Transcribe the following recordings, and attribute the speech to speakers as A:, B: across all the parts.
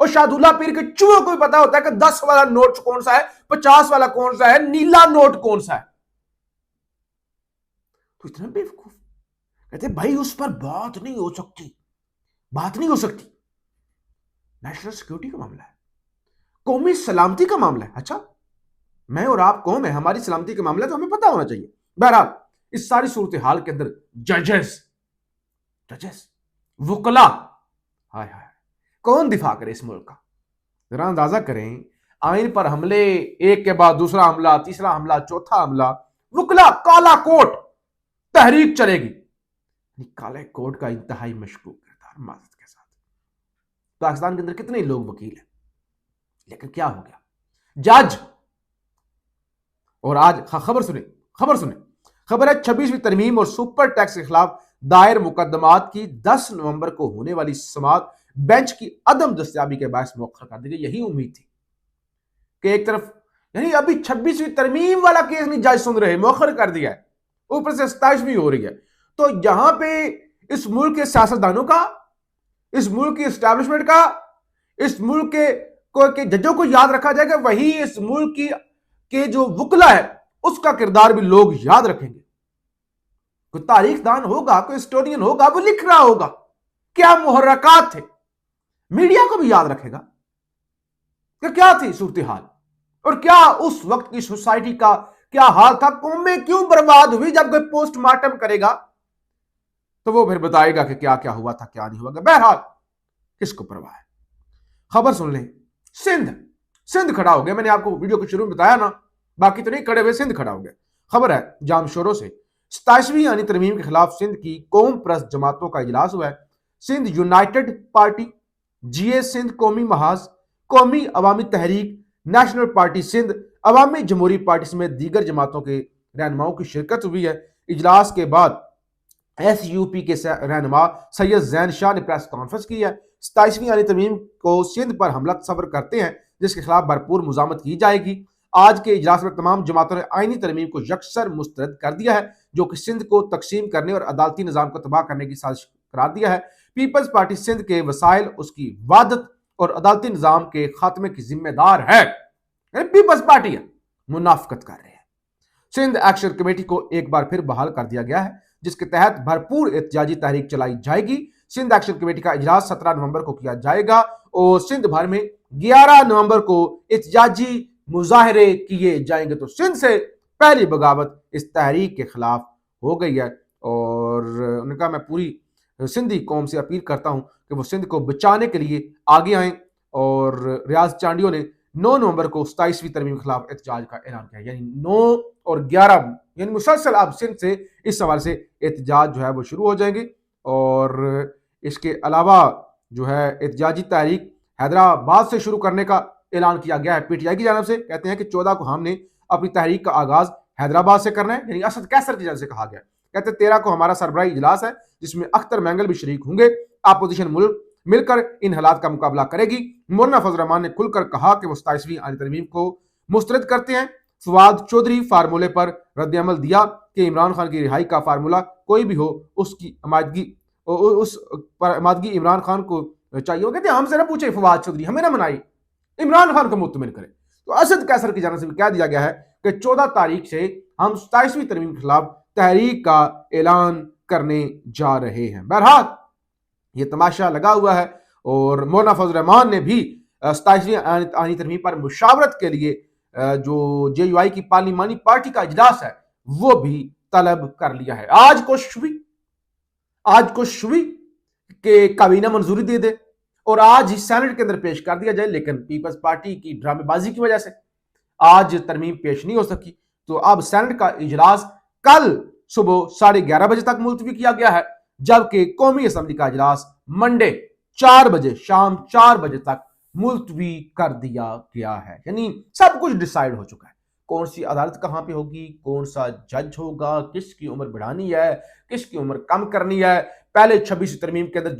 A: اور شاہدولہ پیر کے چوہوں کو بھی پتا ہوتا ہے کہ 10 والا نوٹ کون سا ہے، 50 والا کون سا ہے، نیلا نوٹ کون سا ہے. تو اتنا بے وقوف کہتے بھائی اس پر بات نہیں ہو سکتی، بات نہیں ہو سکتی. نیشنل سیکورٹی کا معاملہ ہے، قومی سلامتی کا معاملہ ہے. اچھا میں اور آپ قوم ہے، ہماری سلامتی کا معاملہ تو ہمیں پتا ہونا چاہیے. بہرحال اس ساری صورتحال کے اندر ججز وکلا، ہائے ہائے کون دفاع کرے اس ملک کا؟ ذرا اندازہ کریں، آئین پر حملے، ایک کے بعد دوسرا حملہ، تیسرا حملہ، چوتھا حملہ، وکلا کالا کوٹ تحریک چلے گی. کالے کوٹ کا انتہائی مشکوک کردار معذرت کے ساتھ. پاکستان کے اندر کتنے لوگ وکیل ہیں، لیکن کیا ہو گیا جج. اور آج خبر سنیں، خبر ہے 26ویں ترمیم اور سپر ٹیکس کے خلاف دائر مقدمات کی 10 نومبر کو ہونے والی سماعت بینچ کی عدم دستیابی کے باعث مؤخر کر دی گئی. یہی امید تھی کہ ایک طرف یعنی ابھی 26ویں ترمیم والا کیس نہیں جج سن رہے، مؤخر کر دیا ہے، اوپر سے 27ویں ہو رہی ہے. تو یہاں پہ اس ملک کے سیاستدانوں کا، اس ملک کی اسٹیبلشمنٹ کا، اس ملک کے ججوں کو یاد رکھا جائے گا، وہی اس ملک کے جو وکلا ہے اس کا کردار بھی لوگ یاد رکھیں گے. کوئی تاریخ دان ہوگا، کوئی ہسٹورین ہوگا، وہ لکھ رہا ہوگا کیا محرکات تھے. میڈیا کو بھی یاد رکھے گا کہ کیا تھی صورتحال اور کیا اس وقت کی سوسائٹی کا کیا حال تھا. قومیں کیوں برباد ہوئی؟ جب کوئی پوسٹ مارٹم کرے گا تو وہ پھر بتائے گا کہ کیا کیا ہوا تھا، کیا نہیں ہوا. بہرحال کس کو پرواہ ہے. خبر سن لیں، سندھ کھڑا ہو گیا. میں نے آپ کو ویڈیو کے شروع میں بتایا نا، باقی تو نہیں کھڑے ہوئے، سندھ کھڑا ہو گیا. خبر ہے جام شوروں سے 27ویں یعنی ترمیم کے خلاف سندھ کی قوم پرست جماعتوں کا اجلاس ہوا ہے. سندھ یونائٹڈ پارٹی، جی اے سندھ قومی محاذ، قومی عوامی تحریک، نیشنل پارٹی سندھ، عوامی جمہوری پارٹی سمیت دیگر جماعتوں کے رہنماؤں کی شرکت ہوئی ہے. اجلاس کے بعد ایس یو پی کے رہنما سید زین شاہ نے پریس کانفرنس کی ہے. 27ویں یعنی ترمیم کو سندھ پر حملہ تصور کرتے ہیں جس کے خلاف بھرپور مزاحمت کی جائے گی. آج کے اجلاس میں تمام جماعتوں نے آئینی ترمیم کو یکسر مسترد کر دیا ہے جو کہ سندھ کو تقسیم کرنے اور عدالتی نظام کو تباہ کرنے کی سازش قرار دیا ہے. پیپلز پارٹی سندھ کے وسائل اس کی وحدت اور عدالتی نظام کے خاتمے کی ذمہ دار ہے. پیپلز پارٹی ہے، منافقت کر رہے ہیں. سندھ ایکشن کمیٹی کو ایک بار پھر بحال کر دیا گیا ہے جس کے تحت بھرپور احتجاجی تحریک چلائی جائے گی. سندھ ایکشن کمیٹی کا اجلاس 17 نومبر کو کیا جائے گا اور سندھ بھر میں 11 نومبر کو احتجاجی مظاہرے کیے جائیں گے. تو سندھ سے پہلی بغاوت اس تحریک کے خلاف ہو گئی ہے اور انہوں نے کہا میں پوری سندھی قوم سے اپیل کرتا ہوں کہ وہ سندھ کو بچانے کے لیے آگے آئیں. اور ریاض چانڈیوں نے 9 نومبر کو 27ویں ترمیم کے خلاف احتجاج کا اعلان کیا. یعنی 9 اور 11 یعنی مسلسل اب سندھ سے اس سوال سے احتجاج جو ہے وہ شروع ہو جائیں گے. اور اس کے علاوہ جو ہے احتجاجی تحریک حیدرآباد سے شروع کرنے کا اعلان کیا گیا ہے پی ٹی آئی کی جانب سے. کہتے ہیں کہ 14 کو ہم نے اپنی تحریک کا آغاز حیدرآباد سے کرنا ہے، یعنی اسد کیسر کی جانب سے کہا گیا. کہتے ہیں 13 کو ہمارا سربراہی اجلاس ہے جس میں اختر مینگل بھی شریک ہوں گے. اپوزیشن ملک مل کر ان حالات کا مقابلہ کرے گی. مولانا فضل الرحمان نے کھل کر کہا کہ وہ 27ویں آئینی ترمیم کو مسترد کرتے ہیں. فواد چودھری فارمولے پر رد عمل دیا کہ عمران خان کی رہائی کا فارمولہ کوئی بھی ہو اس پر امادگی عمران خان کو چاہیے. وہ کہتے ہیں ہم سے نہ پوچھے فواد چودھری، ہمیں نہ منائی، عمران خان کو مطمئن کرے. تو اسد کیسر کی جانب سے بھی کہہ دیا گیا ہے کہ 14 تاریخ سے ہم 27ویں ترمیم کے خلاف تحریک کا اعلان کرنے جا رہے ہیں. بہرحال یہ تماشا لگا ہوا ہے اور مولانا فضل الرحمان نے بھی 27ویں آئینی ترمیم پر مشاورت کے لیے جو جے یو آئی کی پارلیمانی پارٹی کا اجلاس ہے وہ بھی طلب کر لیا ہے. آج کوشش ہوئی کہ کابینہ منظوری دے دے اور آج ہی سینٹ کے اندر پیش کر دیا جائے، لیکن پیپلز پارٹی کی ڈرامے بازی کی وجہ سے آج ترمیم پیش نہیں ہو سکی. تو اب سینٹ کا اجلاس کل صبح 11:30 بجے تک ملتوی کیا گیا ہے، جبکہ قومی اسمبلی کا اجلاس منڈے 4 بجے شام 4 بجے تک ملتوی کر دیا گیا ہے. یعنی سب کچھ ڈیسائیڈ ہو چکا ہے. کون سی عدالت کہاں پہ ہوگی، کون سا جج ہوگا، کس کی عمر بڑھانی ہے، کس کی عمر کم کرنی ہے. پہلے 26 ترمیم کے اندر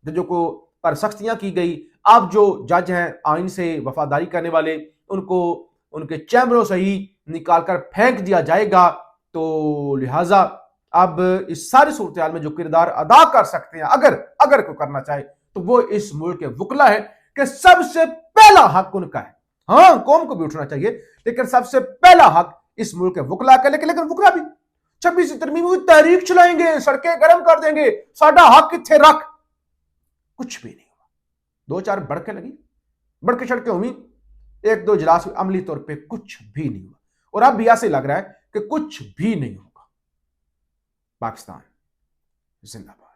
A: ججوں کو پر سختیاں کی گئی. اب جو جج ہیں آئین سے وفاداری کرنے والے ان کو ان کے چیمبروں سے ہی نکال کر پھینک دیا جائے گا. تو لہٰذا اب اس ساری صورتحال میں جو کردار ادا کر سکتے ہیں اگر کوئی کرنا چاہے تو وہ اس ملک کے وکلا ہے کہ سب سے پہلا حق ان کا ہے. ہاں قوم کو بھی اٹھنا چاہیے, لیکن سب سے پہلا حق اس ملک کے وکلا کا. لیکن وکلا بھی 26 ترمیم ہوئی تحریک چلائیں گے, سڑکیں گرم کر دیں گے, ساڈا حق کتھے رکھ. کچھ بھی نہیں ہوا. 2-4 بڑکیں لگی, بڑکیں شڑکیں ہوئی, 1-2 اجلاس ہوئے, عملی طور پہ کچھ بھی نہیں ہوا. اور اب بھی ایسے لگ رہا ہے کہ کچھ بھی نہیں ہوگا. پاکستان زندہ باد.